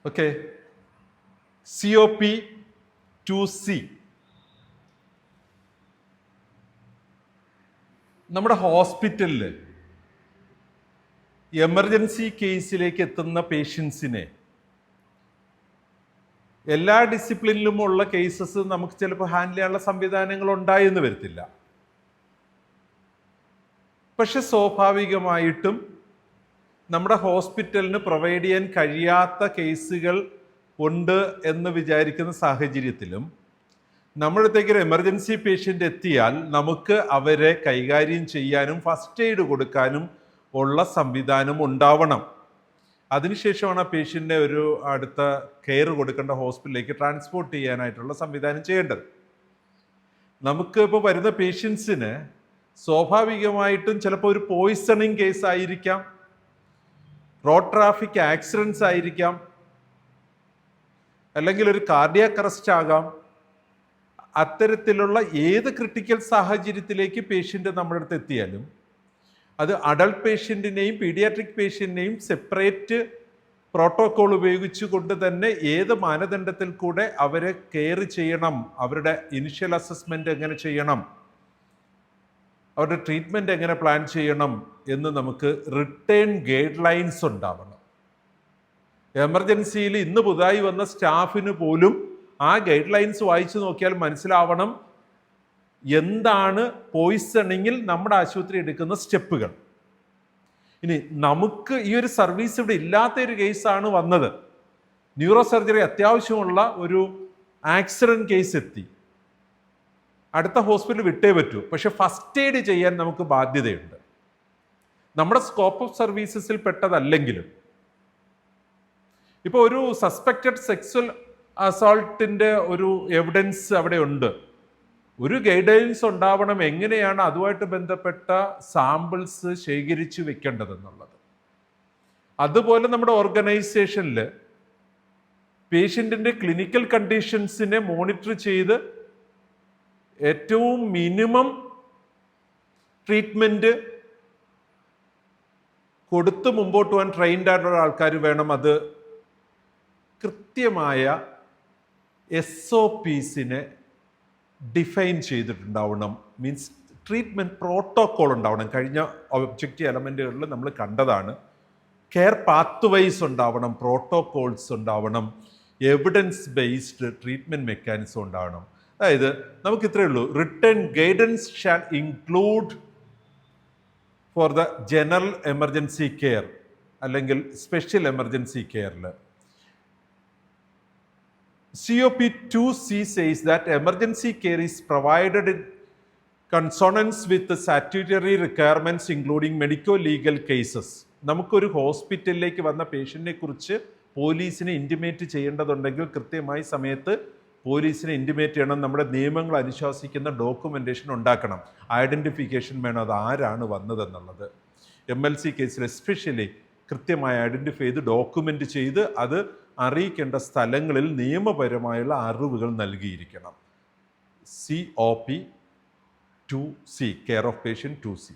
Okay. COP2C. നമ്മുടെ ഹോസ്പിറ്റലിൽ emergency കേസിലേക്ക് എത്തുന്ന പേഷ്യൻസിനെ എല്ലാ ഡിസിപ്ലിനിലുമുള്ള കേസസ് നമുക്ക് ചിലപ്പോൾ ഹാൻഡിൽ ചെയ്യാനുള്ള സംവിധാനങ്ങൾ ഉണ്ടായെന്ന് വരത്തില്ല. പക്ഷെ സ്വാഭാവികമായിട്ടും നമ്മുടെ ഹോസ്പിറ്റലിന് പ്രൊവൈഡ് ചെയ്യാൻ കഴിയാത്ത കേസുകൾ ഉണ്ട് എന്ന് വിചാരിക്കുന്ന സാഹചര്യത്തിലും നമ്മുടെ അടുത്തേക്ക് ഒരു എമർജൻസി പേഷ്യൻ്റ് എത്തിയാൽ നമുക്ക് അവരെ കൈകാര്യം ചെയ്യാനും ഫസ്റ്റ് എയ്ഡ് കൊടുക്കാനും ഉള്ള സംവിധാനം ഉണ്ടാവണം. അതിനുശേഷമാണ് ആ പേഷ്യൻറ്റിനെ ഒരു അടുത്ത കെയർ കൊടുക്കേണ്ട ഹോസ്പിറ്റലിലേക്ക് ട്രാൻസ്പോർട്ട് ചെയ്യാനായിട്ടുള്ള സംവിധാനം ചെയ്യേണ്ടത്. നമുക്ക് ഇപ്പോൾ വരുന്ന പേഷ്യൻസിന് സ്വാഭാവികമായിട്ടും ചിലപ്പോൾ ഒരു പോയിസണിങ് കേസ് ആയിരിക്കാം, റോഡ് ട്രാഫിക് ആക്സിഡൻസ് ആയിരിക്കാം, അല്ലെങ്കിൽ ഒരു കാർഡിയാക് അറസ്റ്റ് ആകാം. അത്തരത്തിലുള്ള ഏത് ക്രിട്ടിക്കൽ സാഹചര്യത്തിലേക്ക് പേഷ്യൻ്റ് നമ്മുടെ അടുത്ത് എത്തിയാലും അത് അഡൾട്ട് പേഷ്യൻറ്റിനെയും പീഡിയാട്രിക് പേഷ്യൻറ്റിനെയും സെപ്പറേറ്റ് പ്രോട്ടോക്കോൾ ഉപയോഗിച്ചുകൊണ്ട് തന്നെ ഏത് മാനദണ്ഡത്തിൽ കൂടെ അവരെ കെയർ ചെയ്യണം, അവരുടെ ഇനിഷ്യൽ അസസ്മെൻ്റ് എങ്ങനെ ചെയ്യണം, അവരുടെ ട്രീറ്റ്മെൻറ്റ് എങ്ങനെ പ്ലാൻ ചെയ്യണം എന്ന് നമുക്ക് റിട്ടേൺ ഗൈഡ് ലൈൻസ് ഉണ്ടാവണം. എമർജൻസിയിൽ ഇന്ന് പുതുതായി വന്ന സ്റ്റാഫിന് പോലും ആ ഗൈഡ് ലൈൻസ് വായിച്ചു നോക്കിയാൽ മനസ്സിലാവണം എന്താണ് പോയിസണിങ്ങിൽ നമ്മുടെ ആശുപത്രി എടുക്കുന്ന സ്റ്റെപ്പുകൾ. ഇനി നമുക്ക് ഈ ഒരു സർവീസ് ഇവിടെ ഇല്ലാത്ത ഒരു കേസാണ് വന്നത്, ന്യൂറോ സർജറി അത്യാവശ്യമുള്ള ഒരു ആക്സിഡൻറ്റ് കേസ് എത്തി, അടുത്ത ഹോസ്പിറ്റൽ വിട്ടേ പറ്റൂ. പക്ഷെ ഫസ്റ്റ് എയ്ഡ് ചെയ്യാൻ നമുക്ക് ബാധ്യതയുണ്ട്. നമ്മുടെ സ്കോപ്പ് ഓഫ് സർവീസസിൽ പെട്ടതല്ലെങ്കിലും ഇപ്പോൾ ഒരു സസ്പെക്റ്റഡ് സെക്സ്വൽ അസോൾട്ടിൻ്റെ ഒരു എവിഡൻസ് അവിടെ ഉണ്ട്, ഒരു ഗൈഡൻസ് ഉണ്ടാവണം എങ്ങനെയാണ് അതുമായിട്ട് ബന്ധപ്പെട്ട സാമ്പിൾസ് ശേഖരിച്ചു വെക്കേണ്ടതെന്നുള്ളത്. അതുപോലെ നമ്മുടെ ഓർഗനൈസേഷനിൽ പേഷ്യൻറ്റിൻ്റെ ക്ലിനിക്കൽ കണ്ടീഷൻസിനെ മോണിറ്റർ ചെയ്ത് ഏറ്റവും മിനിമം ട്രീറ്റ്മെൻറ്റ് കൊടുത്ത് മുമ്പോട്ട് പോകാൻ ട്രെയിൻഡ് ആയിട്ടുള്ള ആൾക്കാർ വേണം. അത് കൃത്യമായ SOPസിനെ ഡിഫൈൻ ചെയ്തിട്ടുണ്ടാവണം. മീൻസ് ട്രീറ്റ്മെൻറ്റ് പ്രോട്ടോക്കോൾ ഉണ്ടാവണം. കഴിഞ്ഞ ഒബ്ജക്റ്റീവ് എലമെൻറ്റുകളിൽ നമ്മൾ കണ്ടതാണ്. കെയർ പാത്ത് വൈസ് ഉണ്ടാവണം, പ്രോട്ടോക്കോൾസ് ഉണ്ടാവണം, എവിഡൻസ് ബേസ്ഡ് ട്രീറ്റ്മെൻറ്റ് മെക്കാനിസം ഉണ്ടാവണം. അതായത് നമുക്ക് ഇത്രയേ ഉള്ളൂ, return guidance shall include for the general emergency care അല്ലെങ്കിൽ സ്പെഷ്യൽ എമർജൻസി കെയറിൽ. COP2C says that emergency care is provided in consonance with the statutory requirements including medico-legal cases. നമുക്കൊരു ഹോസ്പിറ്റലിലേക്ക് വന്ന പേഷ്യൻറ്റിനെ കുറിച്ച് പോലീസിനെ ഇൻറ്റിമേറ്റ് ചെയ്യേണ്ടതുണ്ടെങ്കിൽ കൃത്യമായി സമയത്ത് പോലീസിനെ ഇൻറ്റിമേറ്റ് ചെയ്യണം. നമ്മുടെ നിയമങ്ങൾ അനുശാസിക്കുന്ന ഡോക്യുമെൻറ്റേഷൻ ഉണ്ടാക്കണം, ഐഡൻറ്റിഫിക്കേഷൻ വേണം, അത് ആരാണ് വന്നതെന്നുള്ളത്. MLC കേസിൽ എസ്പെഷ്യലി കൃത്യമായി ഐഡൻറ്റിഫൈ ചെയ്ത് ഡോക്യുമെൻ്റ് ചെയ്ത് അത് അറിയിക്കേണ്ട സ്ഥലങ്ങളിൽ നിയമപരമായുള്ള അറിവുകൾ നൽകിയിരിക്കണം. COP2C, care of patient 2C.